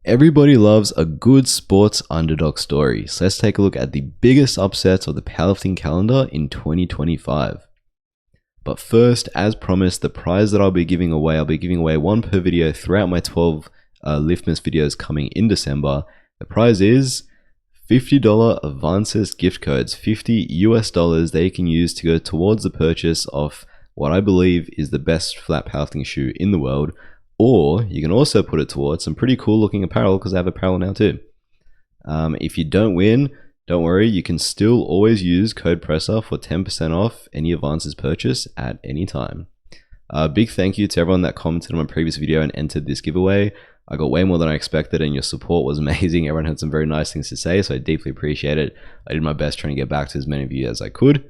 Everybody loves a good sports underdog story, so let's take a look at the biggest upsets of the powerlifting calendar in 2025. But first, as promised, the prize that I'll be giving away one per video throughout my 12 Liftmas videos coming in December. The prize is $50 Avances gift codes, $50 US that you can use to go towards the purchase of what I believe is the best flat powerlifting shoe in the world. Or you can also put it towards some pretty cool looking apparel, because I have apparel now too. If you don't win, don't worry, you can still always use code PRESSER for 10% off any Avances purchase at any time. Big thank you to everyone that commented on my previous video and entered this giveaway. I got way more than I expected and your support was amazing. Everyone had some very nice things to say, so I deeply appreciate it. I did my best trying to get back to as many of you as I could.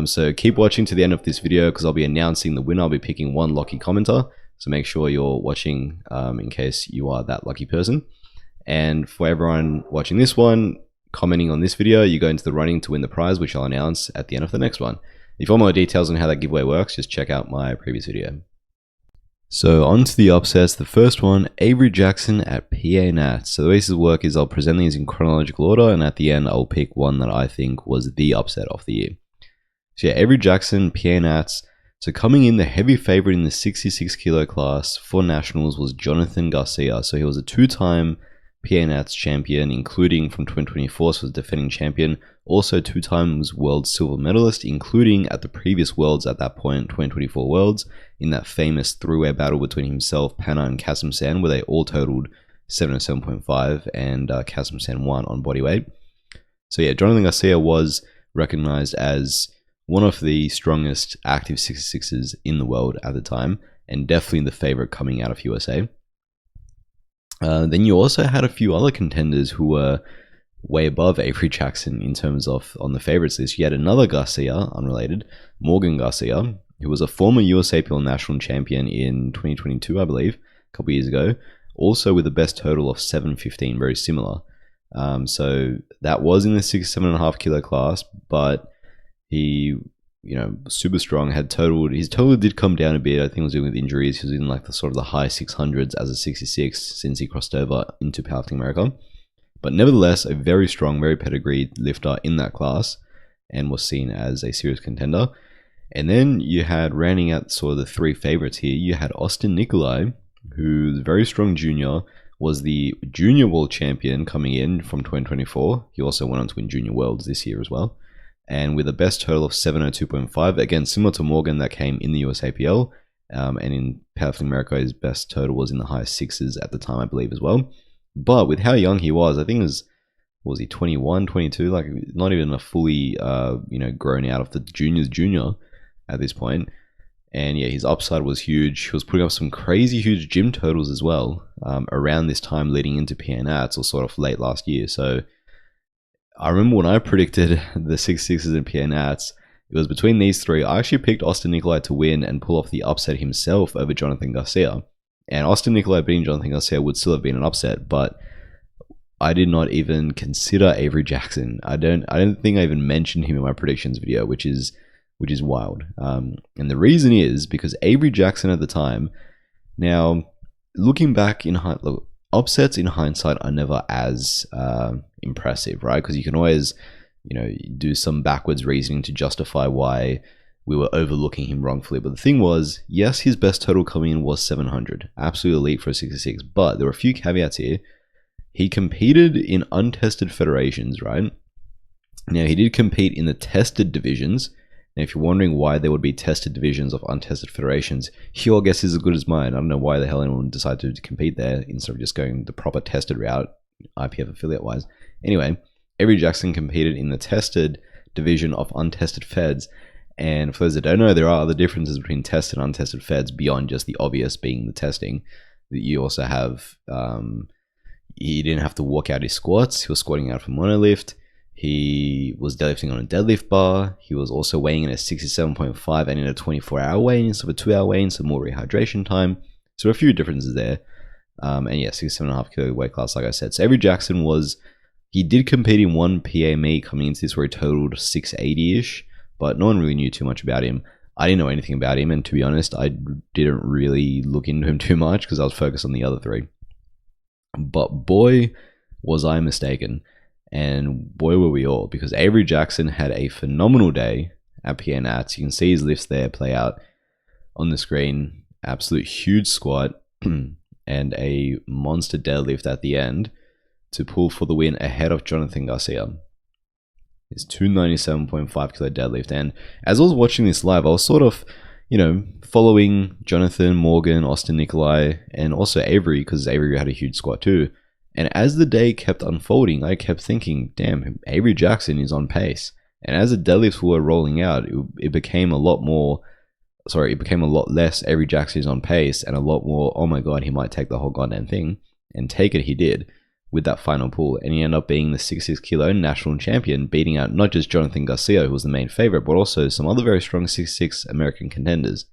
So keep watching to the end of this video, because I'll be announcing the winner. I'll be picking one lucky commenter. So make sure you're watching in case you are that lucky person. And for everyone watching this one, commenting on this video, you go into the running to win the prize, which I'll announce at the end of the next one. If you want more details on how that giveaway works, just check out my previous video. So on to the upsets. The first one, Avery Jackson at PA Nats. So the way this will work is I'll present these in chronological order, and at the end I'll pick one that I think was the upset of the year. So yeah, Avery Jackson, PA Nats. So coming in, the heavy favorite in the 66 kilo class for nationals was Jonathan Garcia. So he was a two-time PA Nats champion, including from 2024, so was defending champion. Also 2 times world silver medalist, including at the previous worlds at that point, 2024 worlds, in that famous three-way battle between himself, Pana, and Kasim-san, where they all totaled 707.5, and Kasim-san won on bodyweight. So yeah, Jonathan Garcia was recognized as one of the strongest active 66ers in the world at the time, and definitely the favorite coming out of USA. Then you also had a few other contenders who were way above Avery Jackson in terms of on the favorites list. You had another Garcia, unrelated, Morgan Garcia, who was a former USAPL national champion in 2022, I believe, a couple years ago, also with the best total of 715, very similar. So that was in the 67.5 kilo class, but he, super strong, his total did come down a bit. I think it was dealing with injuries. He was in like the sort of the high 600s as a 66 since he crossed over into Powerlifting America. But nevertheless, a very strong, very pedigreed lifter in that class, and was seen as a serious contender. And then you had, rounding out sort of the 3 favorites here, you had Austin Nikolai, who's very strong junior, was the junior world champion coming in from 2024. He also went on to win junior worlds this year as well. And with a best total of 702.5, again, similar to Morgan that came in the USAPL, and in Powerlifting America, his best total was in the high 6s at the time, I believe, as well. But with how young he was, I think was he 21, 22, like not even a fully, grown out of the junior at this point. And yeah, his upside was huge. He was putting up some crazy huge gym totals as well, around this time leading into PA Nats, or sort of late last year. So I remember when I predicted the 66ers and PA Nats, it was between these 3. I actually picked Austin Nikolai to win and pull off the upset himself over Jonathan Garcia. And Austin Nikolai beating Jonathan Garcia would still have been an upset, but I did not even consider Avery Jackson. I don't think I even mentioned him in my predictions video, which is wild. And the reason is because Avery Jackson at the time, now looking back in hindsight, upsets in hindsight are never as impressive, right? Because you can always, do some backwards reasoning to justify why we were overlooking him wrongfully. But the thing was, yes, his best total coming in was 700, absolute elite for a 66. But there were a few caveats here. He competed in untested federations, right? Now he did compete in the tested divisions. Now, if you're wondering why there would be tested divisions of untested federations, your guess is as good as mine. I don't know why the hell anyone decided to compete there instead of just going the proper tested route, IPF affiliate-wise. Anyway, Avery Jackson competed in the tested division of untested feds. And for those that don't know, there are other differences between tested and untested feds beyond just the obvious being the testing. You also have, he didn't have to walk out his squats. He was squatting out from monolift. He was deadlifting on a deadlift bar. He was also weighing in at 67.5 and in a 24-hour weigh-in instead of a 2-hour weigh-in, so more rehydration time. So a few differences there. And yeah, 67.5 kilo weight class, like I said. So Avery Jackson he did compete in one PA meet coming into this where he totaled 680-ish, but no one really knew too much about him. I didn't know anything about him, and to be honest, I didn't really look into him too much because I was focused on the other 3. But boy, was I mistaken. And boy, were we all, because Avery Jackson had a phenomenal day at PA Nats. You can see his lifts there play out on the screen. Absolute huge squat and a monster deadlift at the end to pull for the win ahead of Jonathan Garcia. His 297.5 kilo deadlift. And as I was watching this live, I was sort of, following Jonathan, Morgan, Austin Nikolai, and also Avery, because Avery had a huge squat too. And as the day kept unfolding, I kept thinking, damn, Avery Jackson is on pace. And as the deadlifts were rolling out, it became a lot less Avery Jackson is on pace, and a lot more, oh my god, he might take the whole goddamn thing. And take it he did with that final pull. And he ended up being the 66 kilo national champion, beating out not just Jonathan Garcia, who was the main favorite, but also some other very strong 66 American contenders.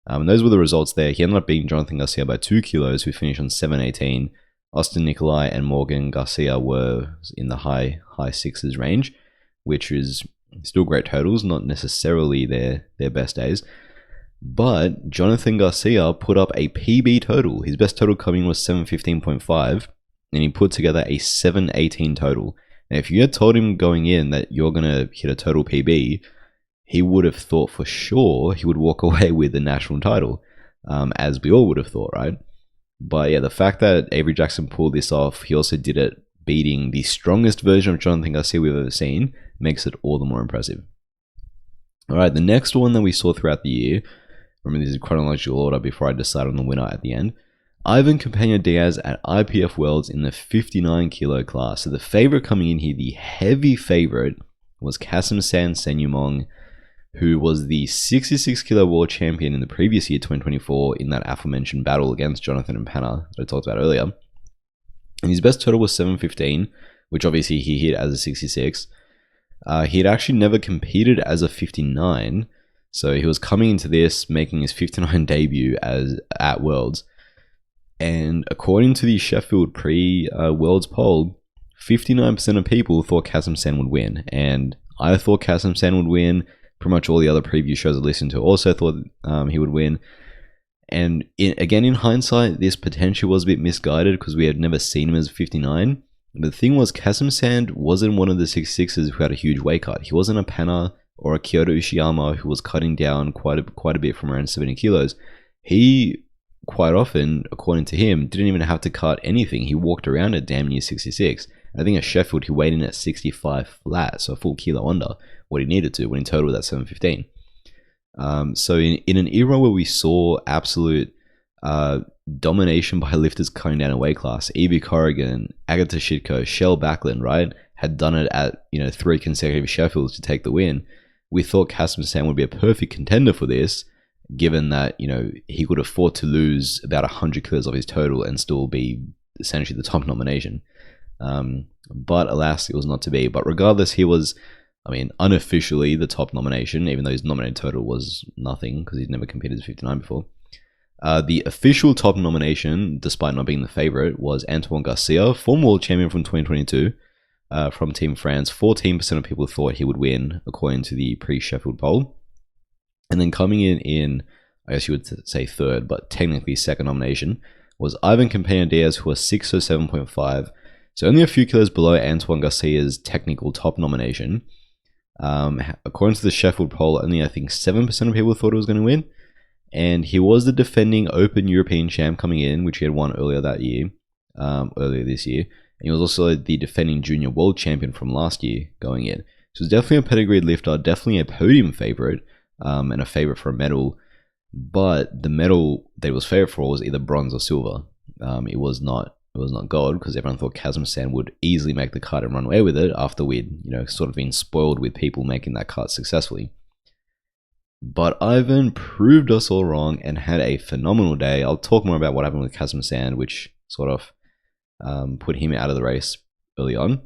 And those were the results there. He ended up beating Jonathan Garcia by 2 kilos, who finished on 718. Austin Nikolai and Morgan Garcia were in the high sixes range, which is still great totals, not necessarily their best days. But Jonathan Garcia put up a PB total. His best total coming was 715.5, and he put together a 718 total. Now, if you had told him going in that you're going to hit a total PB, he would have thought for sure he would walk away with the national title, as we all would have thought, right? But yeah, the fact that Avery Jackson pulled this off, he also did it beating the strongest version of Jonathan Garcia we've ever seen, makes it all the more impressive. Alright, the next one that we saw throughout the year, remember this is chronological order before I decide on the winner at the end, Ivan Campano Diaz at IPF Worlds in the 59 kilo class. So the favorite coming in here, the heavy favorite, was Kasim-san Senyumong, who was the 66 kilo world champion in the previous year, 2024, in that aforementioned battle against Jonathan and Panna that I talked about earlier. And his best total was 715, which obviously he hit as a 66. He had actually never competed as a 59, so he was coming into this, making his 59 debut at Worlds. And according to the Sheffield pre-Worlds poll, 59% of people thought Kasim-san would win. And I thought Kasim-san would win. Pretty much all the other preview shows I listened to also thought he would win. And again, in hindsight, this potentially was a bit misguided because we had never seen him as a 59. But the thing was, Kasim-san wasn't one of the 66ers who had a huge weight cut. He wasn't a Panna or a Kyoto Ishiyama who was cutting down quite a bit from around 70 kilos. He, quite often, according to him, didn't even have to cut anything. He walked around at damn near 66. I think at Sheffield, he weighed in at 65 flat, so a full kilo under what he needed to, when in total that's 715. So in an era where we saw absolute domination by lifters cutting down a weight class, Evie Corrigan, Agatha Shitko, Shell Backlund, right, had done it at 3 consecutive Sheffields to take the win. We thought Kasim-san would be a perfect contender for this, given that he could afford to lose about 100 kilos of his total and still be essentially the top nomination. But alas, it was not to be. But regardless, he was, unofficially the top nomination, even though his nominated total was nothing because he's never competed as 59 before. The official top nomination, despite not being the favorite, was Antoine Garcia, former world champion from 2022, from Team France. 14% of people thought he would win, according to the pre-Sheffield poll. And then coming in, I guess you would say third, but technically second nomination, was Ivan Campano Diaz, who was 607.5. So only a few kilos below Antoine Garcia's technical top nomination. According to the Sheffield poll, only I think 7% of people thought he was going to win. And he was the defending Open European champ coming in, which he had won earlier this year. And he was also the defending junior world champion from last year going in. So it's definitely a pedigreed lifter, definitely a podium favorite, and a favorite for a medal. But the medal that he was favorite for was either bronze or silver. It was not gold, because everyone thought Kasim-san would easily make the cut and run away with it after we'd sort of been spoiled with people making that cut successfully. But Ivan proved us all wrong and had a phenomenal day. I'll talk more about what happened with Kasim-san, which sort of put him out of the race early on.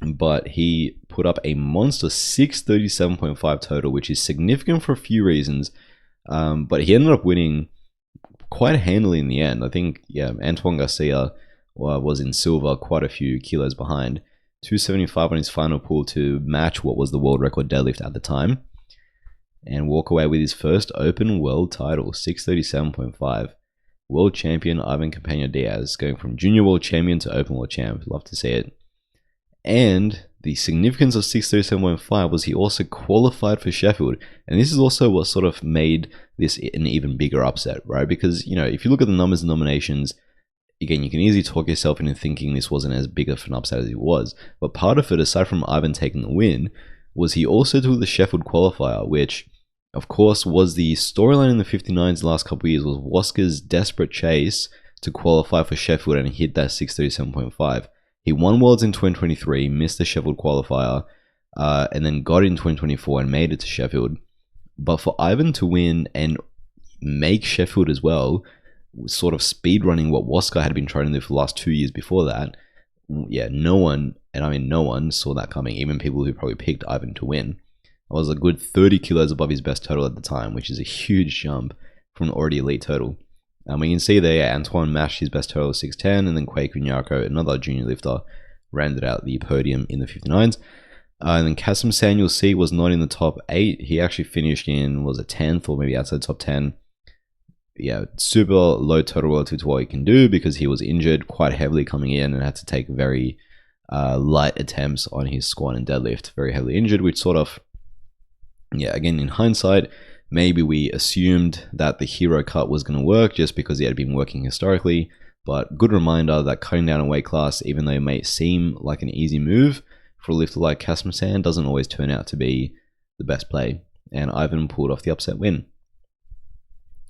But he put up a monster 637.5 total, which is significant for a few reasons. But he ended up winning quite handily in the end. I think, Antoine Garcia was in silver, quite a few kilos behind. 275 on his final pull to match what was the world record deadlift at the time, and walk away with his first open world title, 637.5, world champion Ivan Campano Diaz, going from junior world champion to open world champ. Love to see it. And the significance of 637.5 was he also qualified for Sheffield. And this is also what sort of made this an even bigger upset, right? Because, you know, if you look at the numbers and nominations, again, you can easily talk yourself into thinking this wasn't as big of an upset as it was. But part of it, aside from Ivan taking the win, was he also took the Sheffield qualifier, which, of course, was the storyline in the 59s the last couple of years, was Wasker's desperate chase to qualify for Sheffield and hit that 637.5. He won Worlds in 2023, missed the Sheffield qualifier, and then got in 2024 and made it to Sheffield. But for Ivan to win and make Sheffield as well, sort of speed running what Wasker had been trying to do for the last 2 years before that, yeah, no one, and I mean no one, saw that coming. Even people who probably picked Ivan to win. It was a good 30 kilos above his best total at the time, which is a huge jump from an already elite total. We can see there, yeah, Antoine matched his best total of 610, and then Quake Nyarko, another junior lifter, rounded out the podium in the 59s. And then Kasim San, you'll see, was not in the top 8. He actually finished in, was a 10th or maybe outside the top 10. Yeah, super low total relative to what he can do because he was injured quite heavily coming in and had to take very light attempts on his squat and deadlift. Very heavily injured, which sort of, yeah, again, in hindsight, maybe we assumed that the hero cut was going to work just because he had been working historically. But good reminder that cutting down a weight class, even though it may seem like an easy move for a lifter like Kasim San, doesn't always turn out to be the best play. And Ivan pulled off the upset win.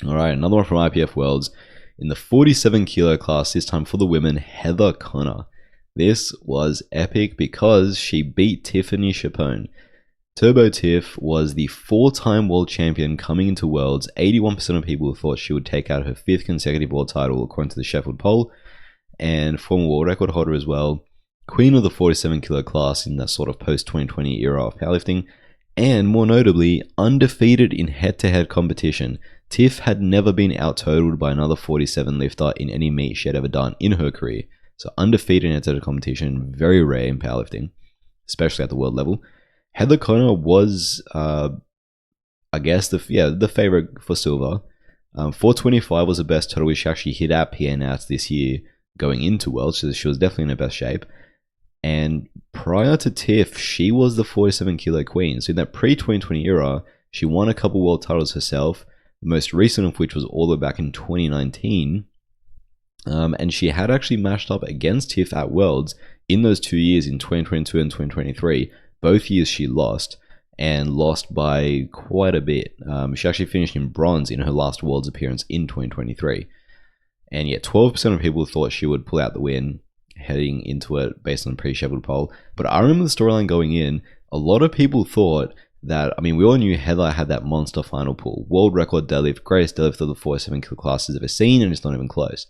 Alright, another one from IPF Worlds. In the 47 kilo class, this time for the women, Heather Connor. This was epic because she beat Tiffany Chapone. Turbo Tiff was the 4-time world champion coming into Worlds. 81% of people thought she would take out her 5th consecutive world title according to the Sheffield poll. And former world record holder as well. Queen of the 47 kilo class in that sort of post-2020 era of powerlifting. And more notably, undefeated in head-to-head competition. Tiff had never been out-totaled by another 47 lifter in any meet she had ever done in her career. So undefeated in head-to-head competition, very rare in powerlifting, especially at the world level. Heather Connor was, I guess, the favorite for silver. 425 was the best total, which she actually hit at PA Nats this year going into Worlds, so she was definitely in her best shape. And prior to Tiff, she was the 47 kilo queen. So in that pre-2020 era, she won a couple world titles herself, the most recent of which was all the way back in 2019. And she had actually matched up against Tiff at Worlds in those 2 years, in 2022 and 2023. Both years she lost, and lost by quite a bit. She actually finished in bronze in her last Worlds appearance in 2023. And yet 12% of people thought she would pull out the win heading into it based on the pre-Sheffield poll. But I remember the storyline going in, a lot of people thought that, I mean, we all knew Heather had that monster final pull. World record deadlift, greatest deadlift of the 47 kilo classes ever seen, and it's not even close.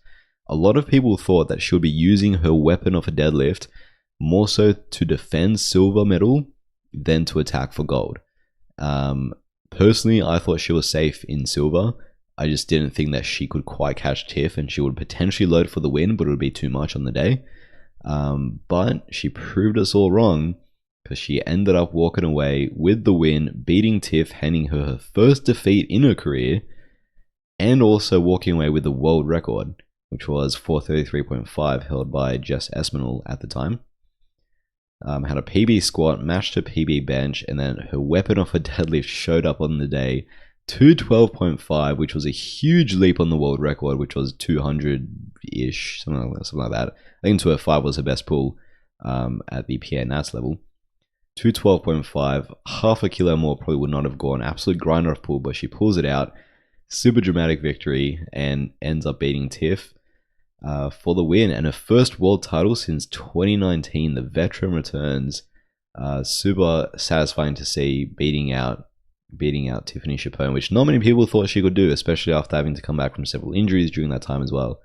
A lot of people thought that she would be using her weapon of a deadlift more so to defend silver medal than to attack for gold. Personally, I thought she was safe in silver. I just didn't think that she could quite catch Tiff, and she would potentially load for the win, but it would be too much on the day. But she proved us all wrong, because she ended up walking away with the win, beating Tiff, handing her her first defeat in her career, and also walking away with the world record, which was 433.5, held by Jess Esmanal at the time. Had a PB squat, matched her PB bench, and then her weapon of a deadlift showed up on the day, 212.5, which was a huge leap on the world record, which was 200-ish, something like that. I think 205 was her best pull at the PA Nats level. 212.5, half a kilo more probably would not have gone. Absolute grinder of pull, but she pulls it out. Super dramatic victory, and ends up beating Tiff for the win, and her first world title since 2019. The veteran returns. Super satisfying to see, beating out Tiffany Chapone, which not many people thought she could do, especially after having to come back from several injuries during that time as well.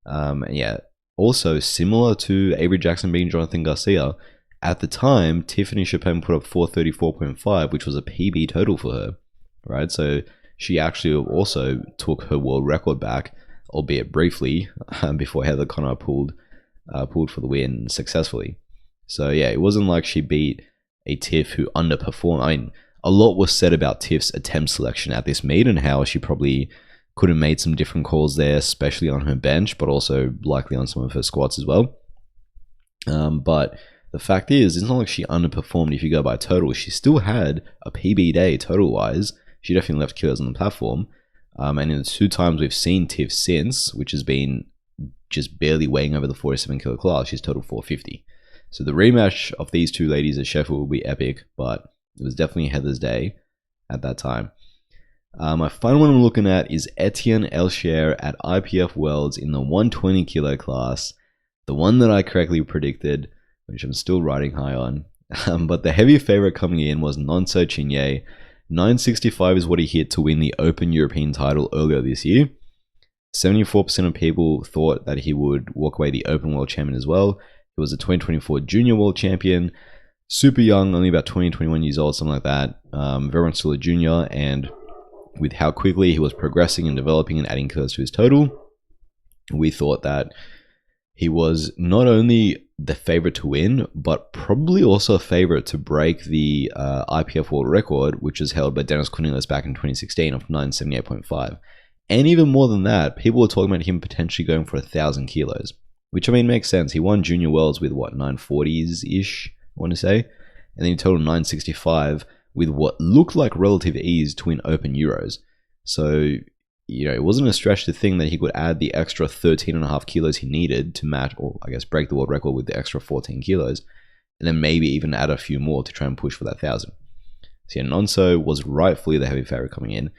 And yeah, also similar to Avery Jackson beating Jonathan Garcia, at the time Tiffany Chapone put up 434.5, which was a PB total for her, right? So she actually also took her world record back, albeit briefly, before Heather Connor pulled for the win successfully. So yeah, it wasn't like she beat a Tiff who underperformed. I mean, a lot was said about Tiff's attempt selection at this meet and how she probably Could have made some different calls there, especially on her bench, but also likely on some of her squats as well. But the fact is, it's not like she underperformed if you go by total. She still had a PB day total-wise. She definitely left kilos on the platform. And in the 2 times we've seen Tiff since, which has been just barely weighing over the 47 kilo class, she's total 450. So the rematch of these 2 ladies at Sheffield will be epic, but it was definitely Heather's day at that time. My final one I'm looking at is Etienne Elsher at IPF Worlds in the 120 kilo class. The one that I correctly predicted, which I'm still riding high on. But the heavy favorite coming in was Nonso Chinye. 965 is what he hit to win the Open European title earlier this year. 74% of people thought that he would walk away the Open World Champion as well. He was a 2024 Junior World Champion. Super young, only about 20, 21 years old, something like that. Very much still a junior, and with how quickly he was progressing and developing and adding kilos to his total, we thought that he was not only the favorite to win, but probably also a favorite to break the IPF world record, which was held by Dennis Cornelius back in 2016 of 978.5. And even more than that, people were talking about him potentially going for 1,000 kilos, which I mean makes sense. He won Junior Worlds with what, 940s-ish, I want to say, and then he totaled 965 with what looked like relative ease to win Open Euros. So, you know, it wasn't a stretch to think that he could add the extra 13.5 kilos he needed to match, or I guess break the world record with the extra 14 kilos, and then maybe even add a few more to try and push for that 1,000. So yeah, Nonso was rightfully the heavy favorite coming in.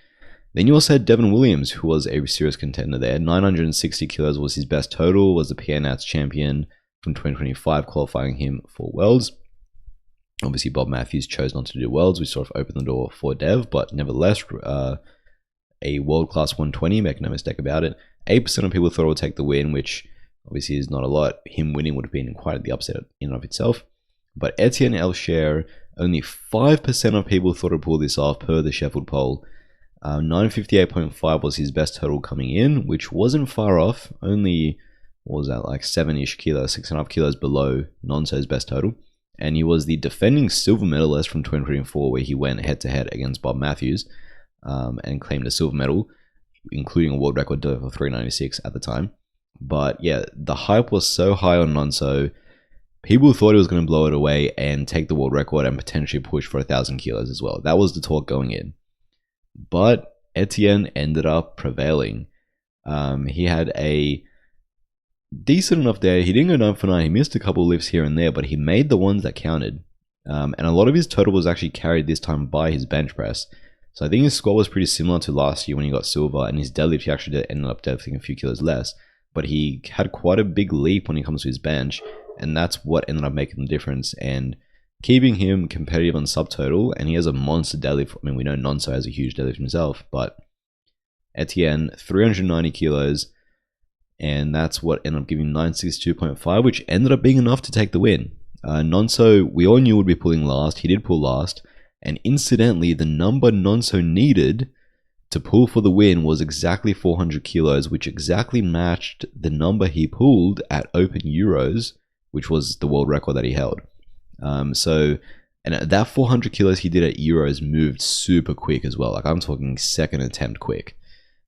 Then you also had Devin Williams, who was a serious contender there. 960 kilos was his best total, was the PA Nats champion from 2025, qualifying him for Worlds. Obviously, Bob Matthews chose not to do Worlds, which sort of opened the door for Dev, but nevertheless, a world-class 120, make no mistake about it. 8% of people thought it would take the win, which obviously is not a lot. Him winning would have been quite the upset in and of itself. But Etienne Elsher, only 5% of people thought he'd pull this off per the Sheffield poll. 958.5 was his best total coming in, which wasn't far off. Only, what was that, like 7-ish kilos, 6.5 kilos below Nonso's best total. And he was the defending silver medalist from 2024, where he went head-to-head against Bob Matthews and claimed a silver medal, including a world record of 396 at the time. But yeah, the hype was so high on Nonso, people thought he was going to blow it away and take the world record and potentially push for 1,000 kilos as well. That was the talk going in. But Etienne ended up prevailing. He had a decent enough day. He didn't go 9 for 9. He missed a couple of lifts here and there, but he made the ones that counted. And a lot of his total was actually carried this time by his bench press. So I think his score was pretty similar to last year when he got silver, and his deadlift he actually ended up deadlifting a few kilos less. But he had quite a big leap when it comes to his bench, and that's what ended up making the difference and keeping him competitive on subtotal. And he has a monster deadlift. I mean, we know Nonso has a huge deadlift himself, but Etienne, 390 kilos, and that's what ended up giving 962.5, which ended up being enough to take the win. Nonso, we all knew would be pulling last. He did pull last. And incidentally, the number Nonso needed to pull for the win was exactly 400 kilos, which exactly matched the number he pulled at Open Euros, which was the world record that he held. And that 400 kilos he did at Euros moved super quick as well. Like, I'm talking second attempt quick,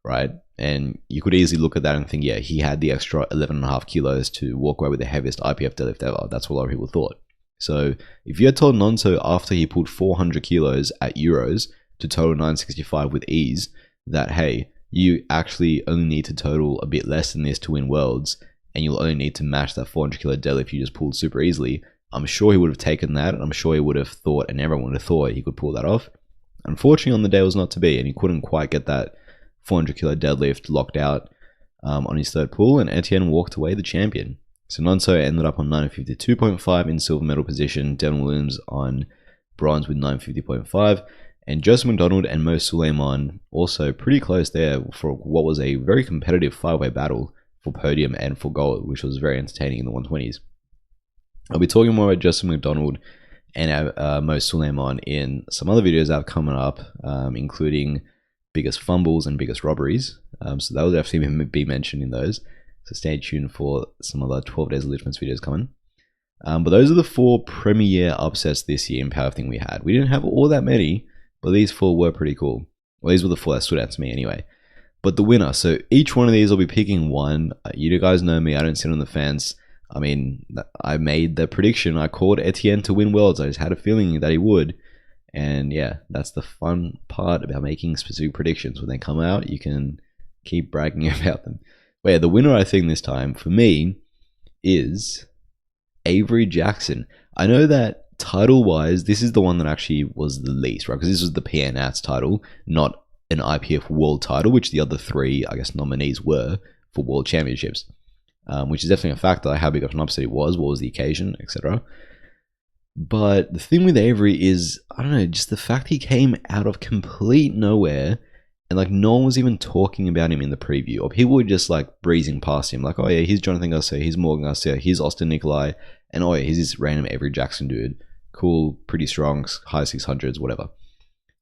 right? And you could easily look at that and think, yeah, he had the extra 11.5 kilos to walk away with the heaviest IPF deadlift ever. That's what a lot of people thought. So if you had told Nonso after he pulled 400 kilos at Euros to total 965 with ease that, hey, you actually only need to total a bit less than this to win Worlds, and you'll only need to match that 400 kilo deadlift you just pulled super easily, I'm sure he would have taken that, and I'm sure he would have thought, and everyone would have thought he could pull that off. Unfortunately, on the day it was not to be, and he couldn't quite get that 400 kilo deadlift locked out on his third pull, and Etienne walked away the champion. So Nonso ended up on 952.5 in silver medal position, Devin Williams on bronze with 950.5, and Joseph McDonald and Mo Suleiman also pretty close there for what was a very competitive 5-way battle for podium and for gold, which was very entertaining in the 120s. I'll be talking more about Joseph McDonald and Mo Suleiman in some other videos that have coming up, including biggest fumbles and biggest robberies. So that will definitely be mentioned in those. So stay tuned for some other 12 Days of Liftmas videos coming. But those are the 4 premier upsets this year in powerlifting we had. We didn't have all that many, but these 4 were pretty cool. Well, these were the 4 that stood out to me anyway. But the winner, so each one of these I'll be picking one. You guys know me, I don't sit on the fence. I mean, I made the prediction. I called Etienne to win Worlds. I just had a feeling that he would. And yeah, that's the fun part about making specific predictions. When they come out, you can keep bragging about them. But yeah, the winner I think this time, for me, is Avery Jackson. I know that title-wise, this is the one that actually was the least, right? Because this was the PNAT's title, not an IPF World title, which the other three, I guess, nominees were for World Championships, which is definitely a factor. How big of an upset it was, what was the occasion, etc. But the thing with Avery is, I don't know, just the fact he came out of complete nowhere and like no one was even talking about him in the preview, or people were just like breezing past him, like, oh yeah, here's Jonathan Garcia, here's Morgan Garcia, here's Austin Nikolai, and oh yeah, here's this random Avery Jackson dude. Cool, pretty strong, high 600s, whatever.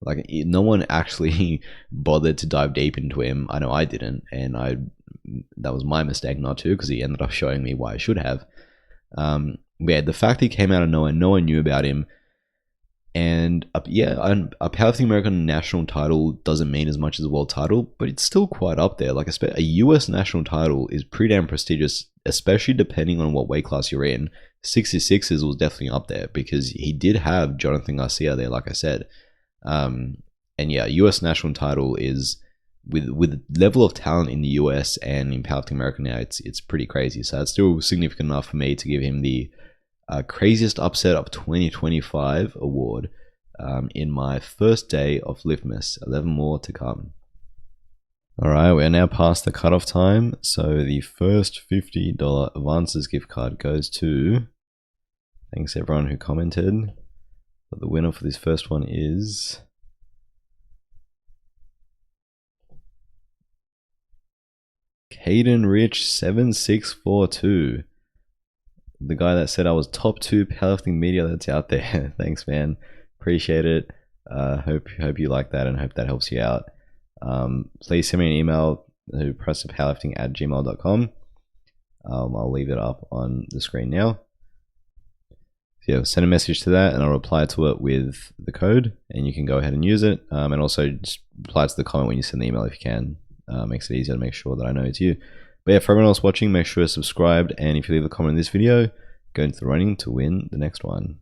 Like, no one actually bothered to dive deep into him. I know I didn't, and that was my mistake not to, because he ended up showing me why I should have. Yeah, the fact he came out of nowhere, no one knew about him, and a Powerlifting American national title doesn't mean as much as a world title, but it's still quite up there. Like, a US national title is pretty damn prestigious, especially depending on what weight class you're in. 66s was definitely up there, because he did have Jonathan Garcia there, like I said. And yeah, US national title is, with level of talent in the US and in Powerlifting America now, it's pretty crazy. So it's still significant enough for me to give him the craziest upset of 2025 award in my first day of Liftmas. 11 more to come. Alright, we're now past the cutoff time, so the first $50 Advances gift card goes to, thanks everyone who commented, but the winner for this first one is Caden Rich 7642. The guy that said I was top 2 powerlifting media that's out there. Thanks, man. Appreciate it. Hope you like that, and hope that helps you out. Please send me an email to pressopowerlifting@gmail.com. I'll leave it up on the screen now. So yeah, send a message to that, and I'll reply to it with the code, and you can go ahead and use it. And also just reply to the comment when you send the email if you can. Makes it easier to make sure that I know it's you. But yeah, for everyone else watching, make sure you're subscribed, and if you leave a comment in this video, go into the running to win the next one.